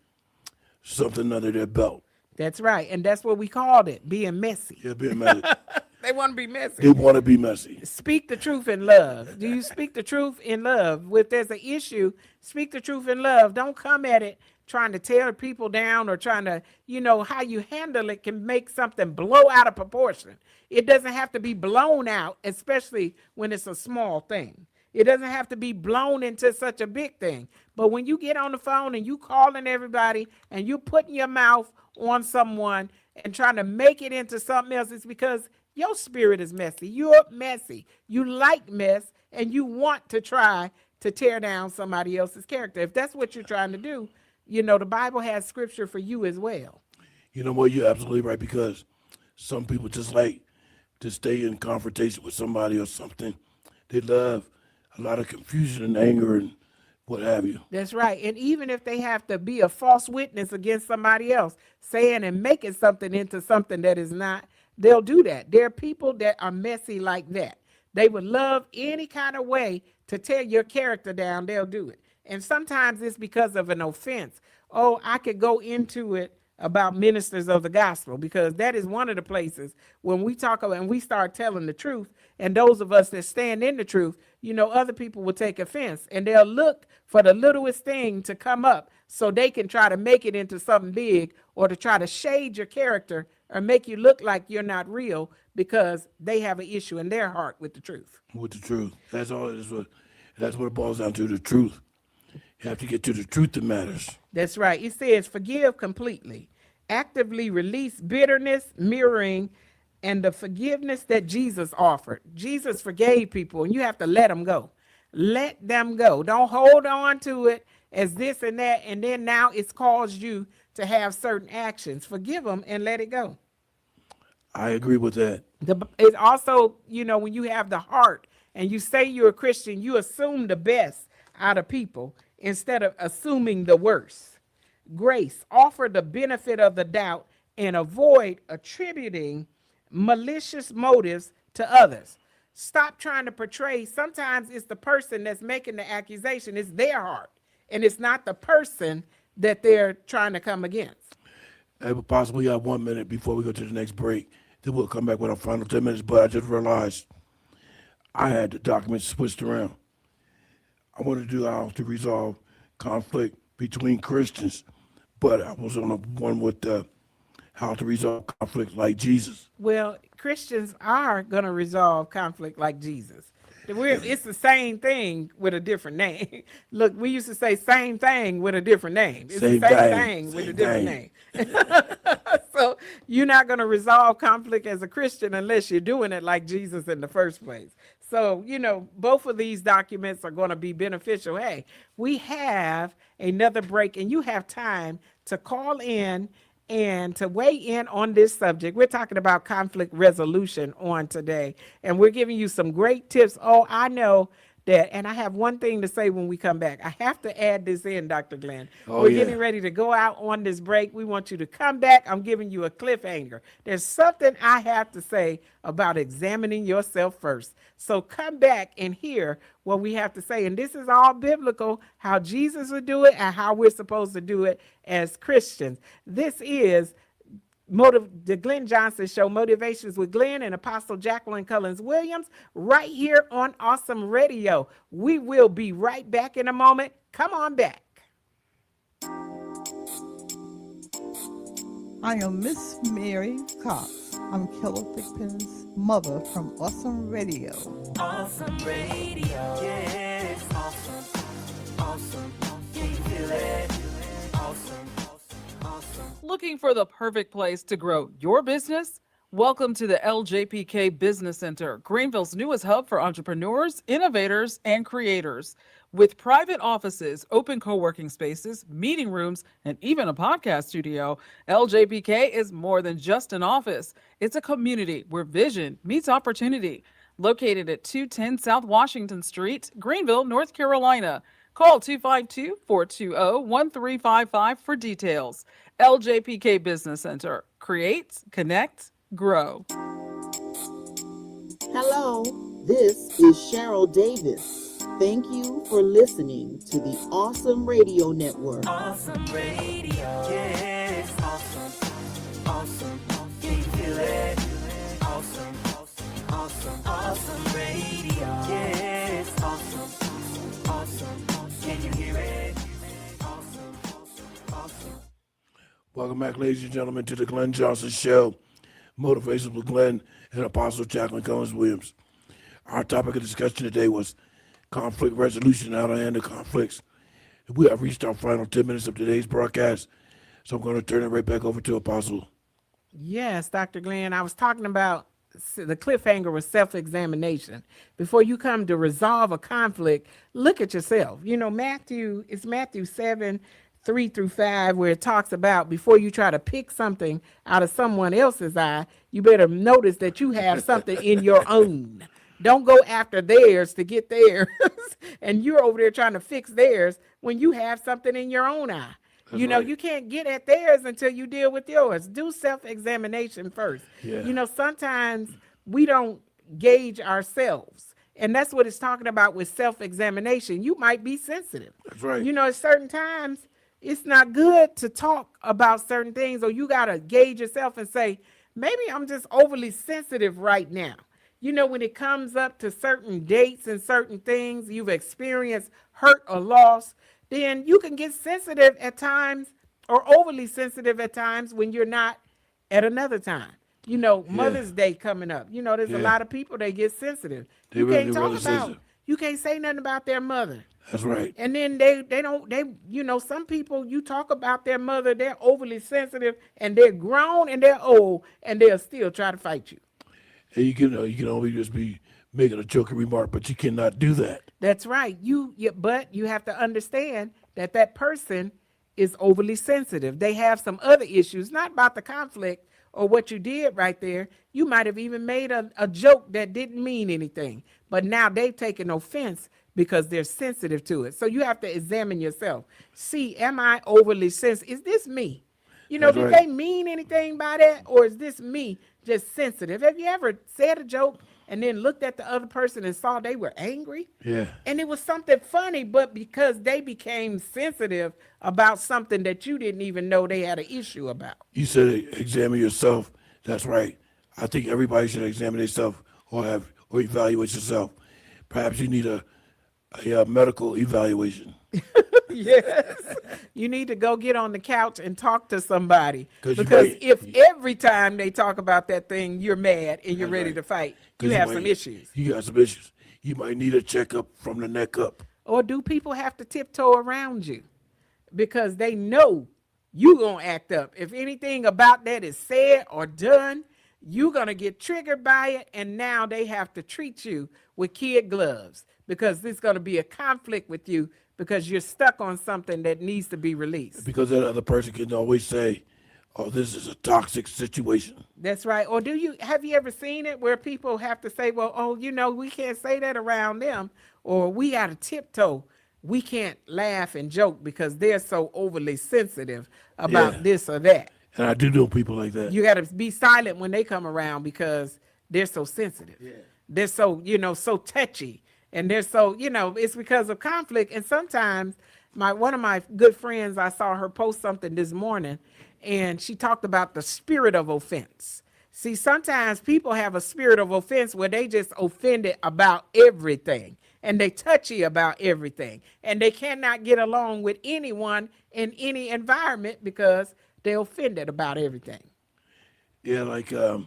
something under their belt. That's right. And that's what we called it, being messy. Yeah, being messy. They want to be messy. They want to be messy. Speak the truth in love. Do you speak the truth in love? If there's an issue, speak the truth in love. Don't come at it trying to tear people down or trying to, how you handle it can make something blow out of proportion. It doesn't have to be blown out, especially when it's a small thing. It doesn't have to be blown into such a big thing. But when you get on the phone and you calling everybody and you putting your mouth on someone and trying to make it into something else, it's because your spirit is messy. You're messy. You like mess, and you want to try to tear down somebody else's character. If that's what you're trying to do, the Bible has scripture for you as well. You know what? You're absolutely right, because some people just like to stay in confrontation with somebody or something. They love a lot of confusion and anger and what have you. That's right. And even if they have to be a false witness against somebody else, saying and making something into something that is not, they'll do that. There are people that are messy like that. They would love any kind of way to tear your character down. They'll do it. And sometimes it's because of an offense. Oh, I could go into it about ministers of the gospel, because that is one of the places when we talk about and we start telling the truth, and those of us that stand in the truth, other people will take offense, and they'll look for the littlest thing to come up so they can try to make it into something big, or to try to shade your character or make you look like you're not real, because they have an issue in their heart with the truth. With the truth. That's all. That's what it boils down to, the truth. You have to get to the truth that matters. That's right. It says forgive completely. Actively release bitterness, mirroring, and the forgiveness that Jesus offered. Jesus forgave people, and you have to let them go. Let them go. Don't hold on to it as this and that, and then now it's caused you to have certain actions. Forgive them and let it go. I agree with that. It's also, when you have the heart and you say you're a Christian, you assume the best out of people instead of assuming the worst. Grace, offer the benefit of the doubt and avoid attributing malicious motives to others. Stop trying to portray. Sometimes it's the person that's making the accusation. It's their heart, and it's not the person that they're trying to come against. I will possibly have 1 minute before we go to the next break. Then we'll come back with our final 10 minutes. But I just realized I had the documents switched around. I wanted to do how to resolve conflict between Christians, but I was on the one with how to resolve conflict like Jesus. Well, Christians are going to resolve conflict like Jesus. It's the same thing with a different name. Look, we used to say same thing with a different name. It's Same the same thing, thing with a same different thing. name. So you're not going to resolve conflict as a Christian unless you're doing it like Jesus in the first place. So, both of these documents are going to be beneficial. Hey, we have another break and you have time to call in and to weigh in on this subject. We're talking about conflict resolution on today, and we're giving you some great tips. Oh, I know that, and I have one thing to say when we come back. I have to add this in, Dr. Glenn. We're getting ready to go out on this break. We want you to come back. I'm giving you a cliffhanger. There's something I have to say about examining yourself first. So come back and hear what we have to say. And this is all biblical, how Jesus would do it and how we're supposed to do it as Christians. This is the Glenn Johnson Show, Motivations with Glenn and Apostle Jacqueline Cullins Williams, right here on Awesome Radio. We will be right back in a moment. Come on back. I am Miss Mary Cox. I'm Keller Thigpen's mother from Awesome Radio. Awesome radio. Yes, awesome. Awesome. Can you feel it? Awesome. Awesome. Looking for the perfect place to grow your business? Welcome to the LJPK Business Center, Greenville's newest hub for entrepreneurs, innovators, and creators. With private offices, open co-working spaces, meeting rooms, and even a podcast studio, LJPK is more than just an office. It's a community where vision meets opportunity. Located at 210 South Washington Street, Greenville, North Carolina. Call 252-420-1355 for details. LJPK Business Center. Create, connect, grow. Hello, this is Cheryl Davis. Thank you for listening to the Awesome Radio Network. Awesome radio. Yes, awesome. Awesome. Can you feel it? Awesome. Awesome. Awesome radio. Yes, awesome. Awesome. Can you hear it? Awesome. Awesome. Welcome back, ladies and gentlemen, to the Glenn Johnson Show, Motivations with Glenn and Apostle Jacqueline Cullins Williams. Our topic of discussion today was conflict resolution, how to handle conflicts. We have reached our final 10 minutes of today's broadcast, so I'm going to turn it right back over to Apostle. Yes, Dr. Glenn, I was talking about the cliffhanger was self-examination. Before you come to resolve a conflict, look at yourself. Matthew 7:3-5, where it talks about before you try to pick something out of someone else's eye, you better notice that you have something in your own. Don't go after theirs to get theirs, and you're over there trying to fix theirs when you have something in your own eye. Right. You can't get at theirs until you deal with yours. Do self-examination first. Yeah. Sometimes we don't gauge ourselves, and that's what it's talking about with self-examination. You might be sensitive. That's right. At certain times, it's not good to talk about certain things, or you got to gauge yourself and say, maybe I'm just overly sensitive right now. When it comes up to certain dates and certain things, you've experienced hurt or loss, then you can get sensitive at times or overly sensitive at times when you're not at another time. Mother's Day coming up. There's a lot of people, they get sensitive. You can't you can't say nothing about their mother. That's right. And then some people, you talk about their mother, they're overly sensitive and they're grown and they're old and they'll still try to fight you. And you can only just be making a joking remark, but you cannot do that. That's right. But you have to understand that person is overly sensitive. They have some other issues, not about the conflict or what you did right there. You might have even made a joke that didn't mean anything, but now they've taken offense because they're sensitive to it. So you have to examine yourself. See, am I overly sensitive? Is this me? Did they mean anything by that? Or is this me just sensitive? Have you ever said a joke and then looked at the other person and saw they were angry? Yeah. And it was something funny, but because they became sensitive about something that you didn't even know they had an issue about. You said examine yourself. That's right. I think everybody should examine themselves or or evaluate yourself. Perhaps you need a medical evaluation. Yes. You need to go get on the couch and talk to somebody. 'Cause you Because might- if every time they talk about that thing, you're mad and you're That's ready right. to fight, 'Cause you have might- some issues. You got some issues. You might need a checkup from the neck up. Or do people have to tiptoe around you? Because they know you gonna act up. If anything about that is said or done, you're gonna get triggered by it, and now they have to treat you with kid gloves because there's gonna be a conflict with you because you're stuck on something that needs to be released. Because that other person can always say, oh, this is a toxic situation. That's right. Or have you ever seen it where people have to say, well, oh, we can't say that around them, or we got to tiptoe. We can't laugh and joke because they're so overly sensitive about this or that. And I do know people like that. You got to be silent when they come around because they're so sensitive. Yeah. They're so, so touchy. And they're so, it's because of conflict. And sometimes one of my good friends, I saw her post something this morning, and she talked about the spirit of offense. See, sometimes people have a spirit of offense where they just offended about everything, and they touchy about everything, and they cannot get along with anyone in any environment because they're offended about everything. Yeah, like I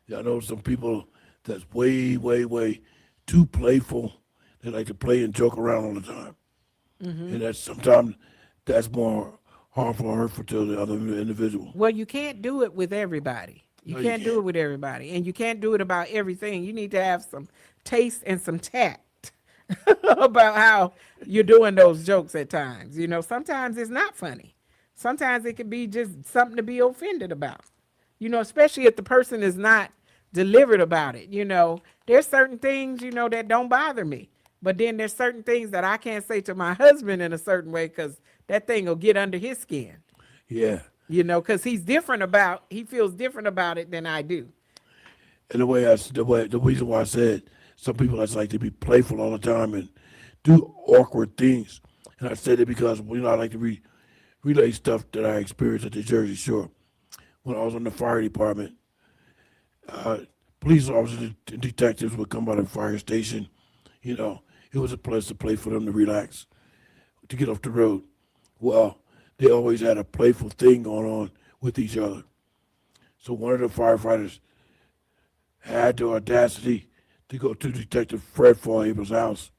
know some people that's way, way, way too playful. They like to play and joke around all the time. Mm-hmm. And sometimes that's more harmful or hurtful to the other individual. Well, you can't do it with everybody. You can't do it with everybody. And you can't do it about everything. You need to have some taste and some tact about how you're doing those jokes at times. Sometimes it's not funny. Sometimes it can be just something to be offended about. Especially if the person is not delivered about it. There's certain things, that don't bother me. But then there's certain things that I can't say to my husband in a certain way because that thing will get under his skin. Yeah. Because he feels different about it than I do. And the reason why I said some people that's like to be playful all the time and do awkward things. And I said it because, I like to relay stuff that I experienced at the Jersey Shore. When I was in the fire department, police officers and detectives would come by the fire station. It was a place to play for them to relax, to get off the road. Well, they always had a playful thing going on with each other. So one of the firefighters had the audacity to go to Detective Fred Fallhaber's house.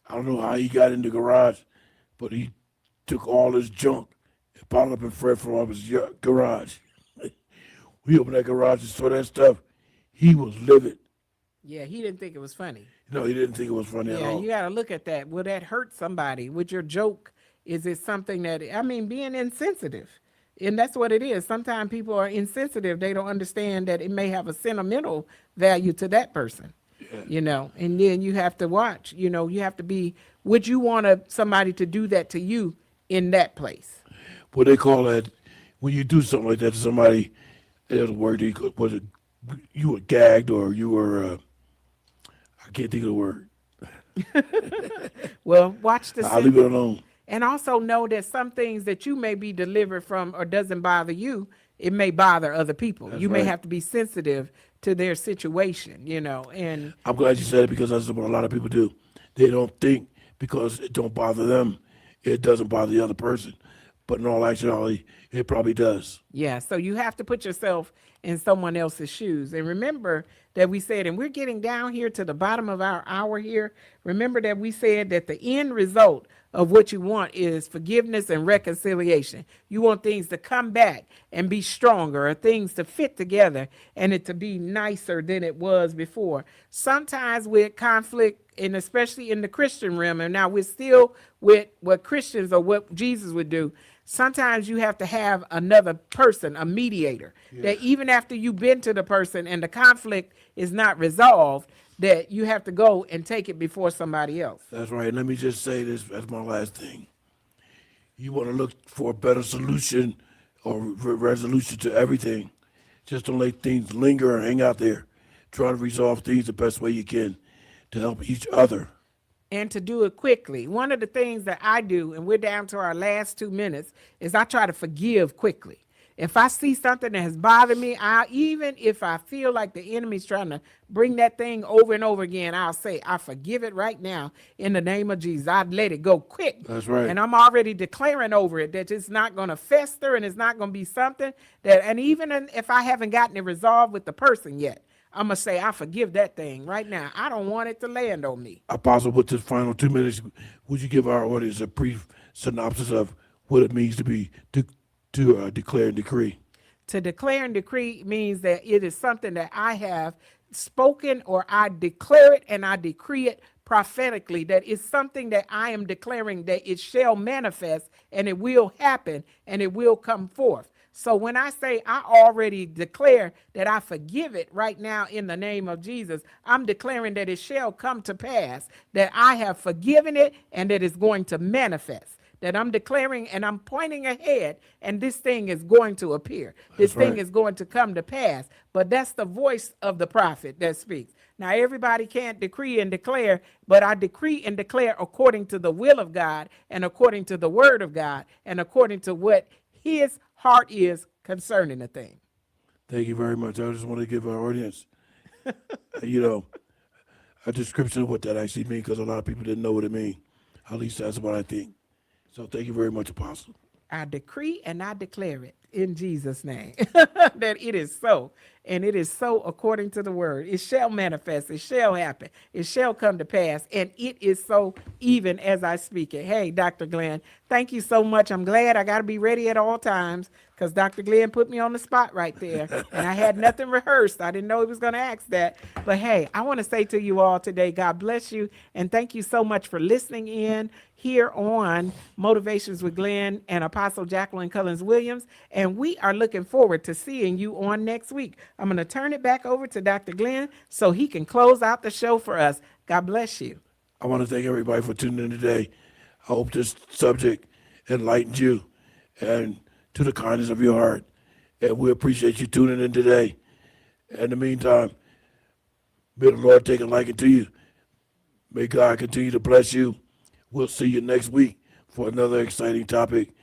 I don't know how he got in the garage, but he took all his junk and piled up in Fred Fallhaber's garage. We opened that garage and saw that stuff. He was livid. Yeah, he didn't think it was funny. No, he didn't think it was funny at all. Yeah, you got to look at that. Will that hurt somebody? With your joke, is it something that, being insensitive. And that's what it is. Sometimes people are insensitive. They don't understand that it may have a sentimental value to that person. Yeah. And then you have to watch, you have to be, would you want somebody to do that to you in that place? What they call that, when you do something like that to somebody, there's a word, you were gagged or you were, I can't think of the word. Well, watch the I'll leave it alone. And also know that some things that you may be delivered from or doesn't bother you, it may bother other people. That's you may right. have to be sensitive to their situation, and I'm glad you said it because that's what a lot of people do. They don't think because it don't bother them, it doesn't bother the other person. But in all actuality, it probably does. yeah, so you have to put yourself in someone else's shoes. And remember that we said, and we're getting down here to the bottom of our hour here. Remember that we said that the end result of what you want is forgiveness and reconciliation. You want things to come back and be stronger, or things to fit together and it to be nicer than it was before. Sometimes with conflict, and especially in the Christian realm, and now we're still with what Christians or what Jesus would do, sometimes you have to have another person, a mediator, that even after you've been to the person and the conflict is not resolved, that you have to go and take it before somebody else. That's right. Let me just say this as my last thing. You want to look for a better solution or resolution to everything. Just don't let things linger or hang out there. Try to resolve things the best way you can to help each other. And to do it quickly. One of the things that I do, and we're down to our last 2 minutes, is I try to forgive quickly. If I see something that has bothered me, even if I feel like the enemy's trying to bring that thing over and over again, I'll say, I forgive it right now in the name of Jesus. I'd let it go quick. That's right. And I'm already declaring over it that it's not going to fester and it's not going to be something that, and even if I haven't gotten it resolved with the person yet, I'm going to say, I forgive that thing right now. I don't want it to land on me. Apostle, with this final 2 minutes, would you give our audience a brief synopsis of what it means to declare and decree? To declare and decree means that it is something that I have spoken, or I declare it and I decree it prophetically, that it's something that I am declaring that it shall manifest and it will happen and it will come forth. So when I say I already declare that I forgive it right now in the name of Jesus, I'm declaring that it shall come to pass, that I have forgiven it and that it's going to manifest. That I'm declaring and I'm pointing ahead, and this thing is going to appear. This thing is going to come to pass. But that's the voice of the prophet that speaks. Now, everybody can't decree and declare, but I decree and declare according to the will of God and according to the word of God and according to what his heart is concerning the thing. Thank you very much. I just want to give our audience, a description of what that actually means, because a lot of people didn't know what it means. At least that's what I think. So thank you very much, Apostle. I decree and I declare it in Jesus' name that it is so, and it is so according to the word. It shall manifest, it shall happen, it shall come to pass, and it is so even as I speak it. Hey, Dr. Glenn, thank you so much. I'm glad I got to be ready at all times, because Dr. Glenn put me on the spot right there, and I had nothing rehearsed. I didn't know he was going to ask that. But hey, I want to say to you all today, God bless you, and thank you so much for listening in here on Motivations with Glenn and Apostle Jacqueline Cullins Williams, and we are looking forward to seeing you on next week. I'm going to turn it back over to Dr. Glenn so he can close out the show for us. God bless you. I want to thank everybody for tuning in today. I hope this subject enlightened you and to the kindness of your heart. And we appreciate you tuning in today. In the meantime, may the Lord take a liking to you. May God continue to bless you. We'll see you next week for another exciting topic.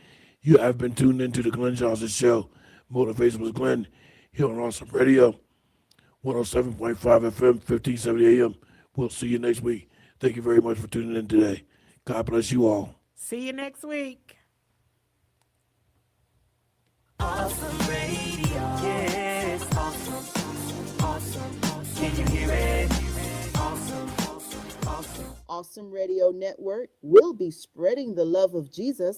You have been tuned into the Glenn Johnson Show, Motivation with Glenn, here on Awesome Radio, 107.5 FM, 1570 AM. We'll see you next week. Thank you very much for tuning in today. God bless you all. See you next week. Awesome Radio. Yes, awesome. Awesome. Can you hear it? Awesome. Awesome. Awesome Radio Network will be spreading the love of Jesus